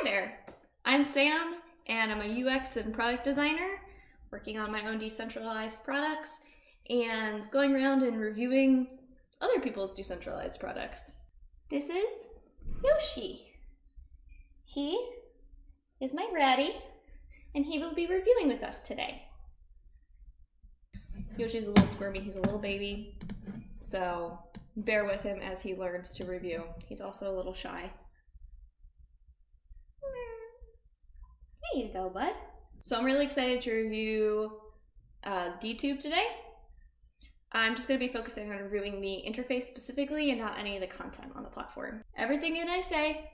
Hi there, I'm Sam, and I'm a UX and product designer working on my own decentralized products and going around and reviewing other people's decentralized products. This is Yoshi. He is my ratty, and he will be reviewing with us today. Yoshi's a little squirmy, he's a little baby, so bear with him as he learns to review. He's also a little shy. There you go, bud. So I'm really excited to review DTube today. I'm just going to be focusing on reviewing the interface specifically and not any of the content on the platform. Everything that I say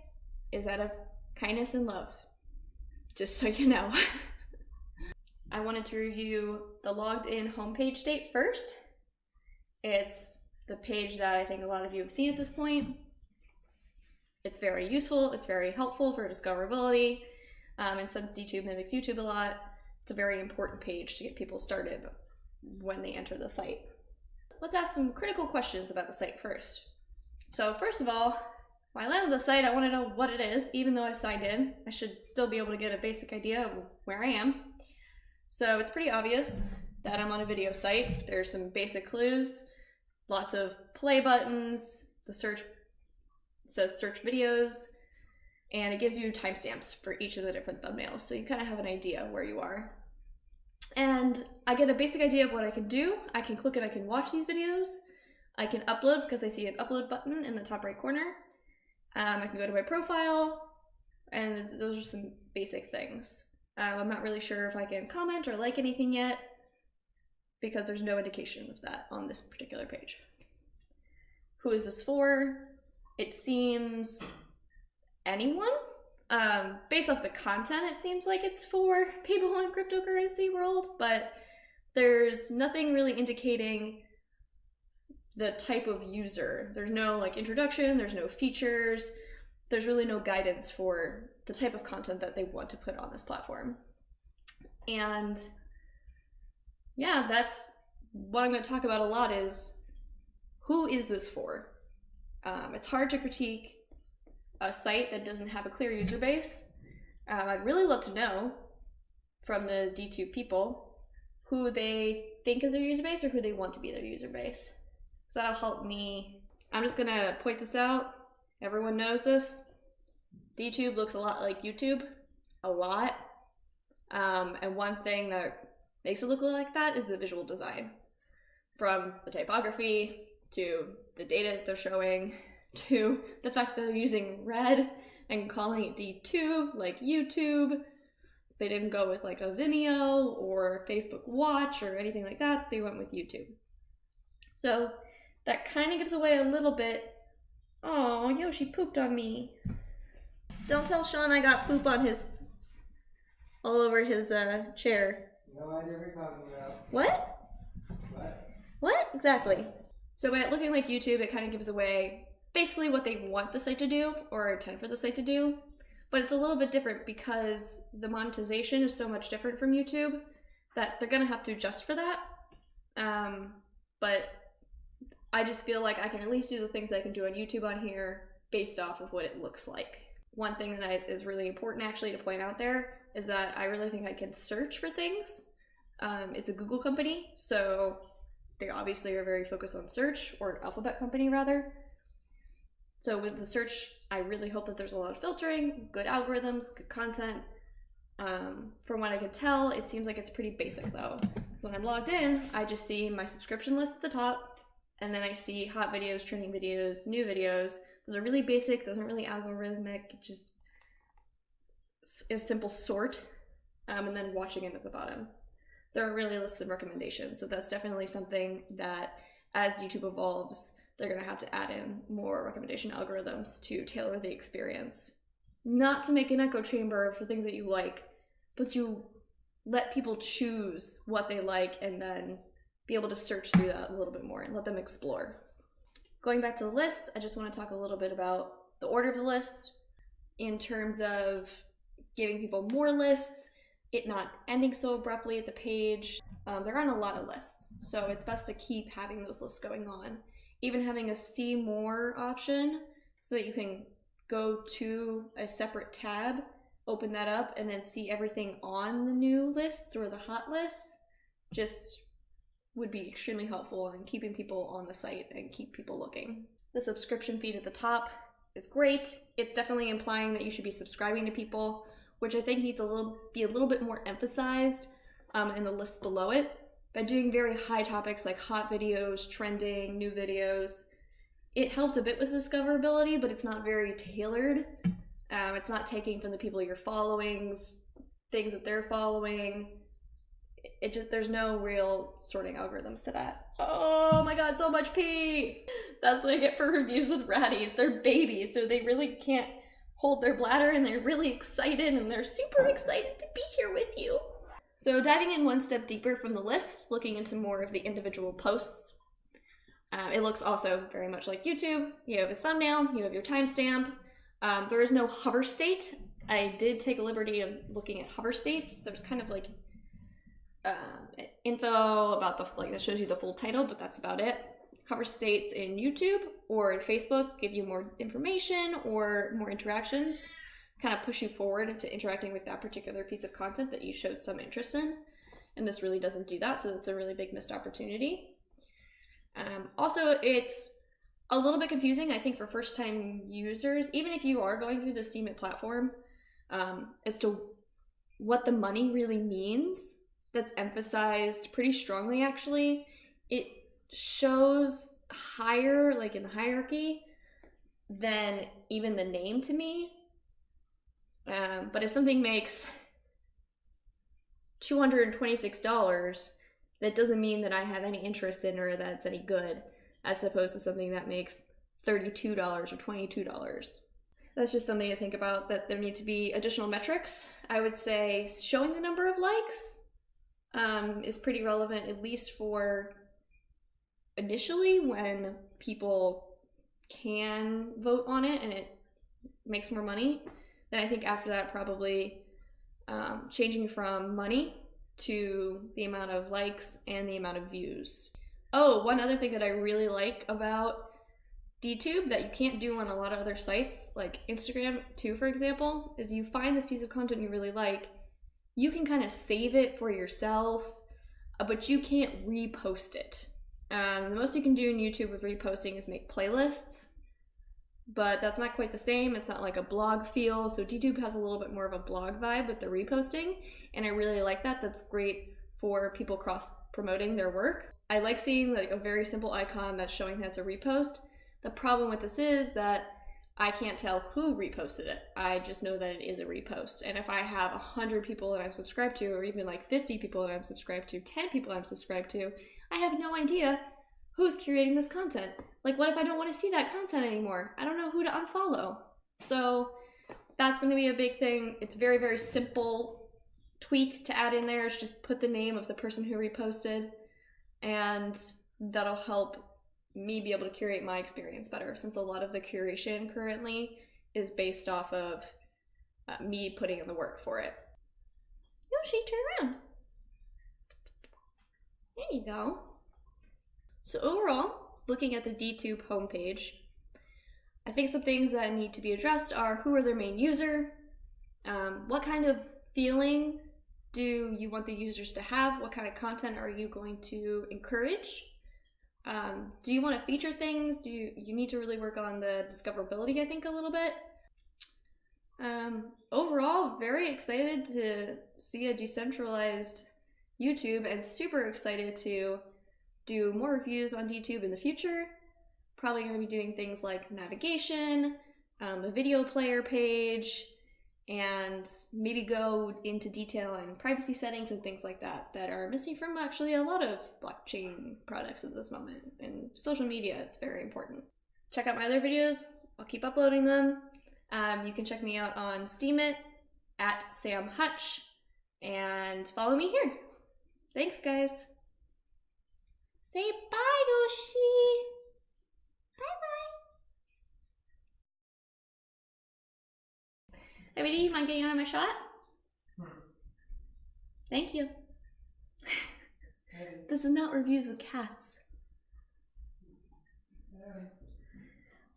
is out of kindness and love, just so you know. I wanted to review the logged in homepage state first. It's the page that I think a lot of you have seen at this point. It's very useful, it's very helpful for discoverability, and since DTube mimics YouTube a lot, it's a very important page to get people started when they enter the site. Let's ask some critical questions about the site first. So first of all, when I land on the site, I want to know what it is. Even though I've signed in, I should still be able to get a basic idea of where I am. So it's pretty obvious that I'm on a video site. There's some basic clues, lots of play buttons, the search says search videos, and it gives you timestamps for each of the different thumbnails, so you kind of have an idea where you are. And I get a basic idea of what I can do. I can click and I can watch these videos. I can upload because I see an upload button in the top right corner. I can go to my profile, and those are some basic things. I'm not really sure if I can comment or like anything yet because there's no indication of that on this particular page. Who is this for? It seems anyone. Based off the content, it seems like it's for people in cryptocurrency world, but there's nothing really indicating the type of user. There's no like introduction, there's no features, there's really no guidance for the type of content that they want to put on this platform. And yeah, that's what I'm going to talk about a lot is who is this for? It's hard to critique a site that doesn't have a clear user base. I'd really love to know from the DTube people who they think is their user base or who they want to be their user base. So that'll help me. I'm just gonna point this out. Everyone knows this. DTube looks a lot like YouTube, a lot. And one thing that makes it look like that is the visual design. From the typography to the data that they're showing, to the fact that they're using red and calling it DTube like YouTube. They didn't go with like a Vimeo or Facebook Watch or anything like that. They went with YouTube. So that kind of gives away a little bit. Oh, Yoshi pooped on me. Don't tell Sean I got poop on his, all over his chair. No idea what you're talking about. What? What? Exactly. So by it looking like YouTube, it kind of gives away basically what they want the site to do or intend for the site to do, but it's a little bit different because the monetization is so much different from YouTube that they're gonna have to adjust for that. But I just feel like I can at least do the things I can do on YouTube on here based off of what it looks like. One thing that is really important actually to point out there is that I really think I can search for things. It's a Google company, so they obviously are very focused on search, or an Alphabet company rather. So with the search, I really hope that there's a lot of filtering, good algorithms, good content. From what I can tell, it seems like it's pretty basic though. So when I'm logged in, I just see my subscription list at the top, and then I see hot videos, trending videos, new videos. Those are really basic, those aren't really algorithmic, just a simple sort, and then watching it at the bottom. There are really lists of recommendations, so that's definitely something that as DTube evolves, they're gonna have to add in more recommendation algorithms to tailor the experience. Not to make an echo chamber for things that you like, but to let people choose what they like and then be able to search through that a little bit more and let them explore. Going back to the lists, I just want to talk a little bit about the order of the lists in terms of giving people more lists, it not ending so abruptly at the page. They're on a lot of lists, so it's best to keep having those lists going on. Even having a see more option so that you can go to a separate tab open that up and then see everything on the new lists or the hot lists just would be extremely helpful in keeping people on the site and keep people looking. The subscription feed at the top, it's great. It's definitely implying that you should be subscribing to people, which I think needs be a little bit more emphasized in the lists below it. By doing very high topics like hot videos, trending, new videos, it helps a bit with discoverability, but it's not very tailored. It's not taking from the people you're following, things that they're following. There's no real sorting algorithms to that. Oh my god, so much pee! That's what I get for reviews with Ratties. They're babies, so they really can't hold their bladder, and they're really excited, and they're super excited to be here with you. So diving in one step deeper from the list, looking into more of the individual posts. It looks also very much like YouTube. You have a thumbnail, you have your timestamp. There is no hover state. I did take a liberty of looking at hover states. There's kind of like info about that shows you the full title, but that's about it. Hover states in YouTube or in Facebook give you more information or more interactions, kind of push you forward into interacting with that particular piece of content that you showed some interest in. And this really doesn't do that, so it's a really big missed opportunity. Also, it's a little bit confusing, I think, for first-time users, even if you are going through the Steemit platform, as to what the money really means. That's emphasized pretty strongly, actually. It shows higher, like in the hierarchy, than even the name to me. But if something makes $226, that doesn't mean that I have any interest in or that it's any good, as opposed to something that makes $32 or $22. That's just something to think about, that there need to be additional metrics. I would say showing the number of likes is pretty relevant, at least for initially when people can vote on it and it makes more money. Then I think after that, probably changing from money to the amount of likes and the amount of views. Oh, one other thing that I really like about DTube that you can't do on a lot of other sites, like Instagram too, for example, is you find this piece of content you really like, you can kind of save it for yourself, but you can't repost it. The most you can do in YouTube with reposting is make playlists, but that's not quite the same. It's not like a blog feel, so DTube has a little bit more of a blog vibe with the reposting, and I really like that. That's great for people cross-promoting their work. I like seeing like a very simple icon that's showing that it's a repost. The problem with this is that I can't tell who reposted it. I just know that it is a repost. And if I have 100 people that I'm subscribed to, or even like 50 people that I'm subscribed to, 10 people I'm subscribed to, I have no idea who's curating this content. Like, what if I don't want to see that content anymore? I don't know who to unfollow. So that's going to be a big thing. It's very, very simple tweak to add in there. It's just put the name of the person who reposted, and that'll help me be able to curate my experience better, since a lot of the curation currently is based off of me putting in the work for it. Yoshi, turn around. There you go. So overall, looking at the DTube homepage, I think some things that need to be addressed are who are their main user, what kind of feeling do you want the users to have, what kind of content are you going to encourage, do you want to feature things, you need to really work on the discoverability, I think, a little bit. Overall, very excited to see a decentralized YouTube and super excited to do more reviews on DTube in the future. Probably going to be doing things like navigation, a video player page, and maybe go into detail on privacy settings and things like that that are missing from actually a lot of blockchain products at this moment. And social media, it's very important. Check out my other videos. I'll keep uploading them. You can check me out on Steemit at Sam Hutch, and follow me here. Thanks, guys. Say bye, Yoshi. Hey, Ratty, you mind getting out of my shot? Thank you. This is not reviews with cats.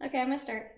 Okay, I'm gonna start.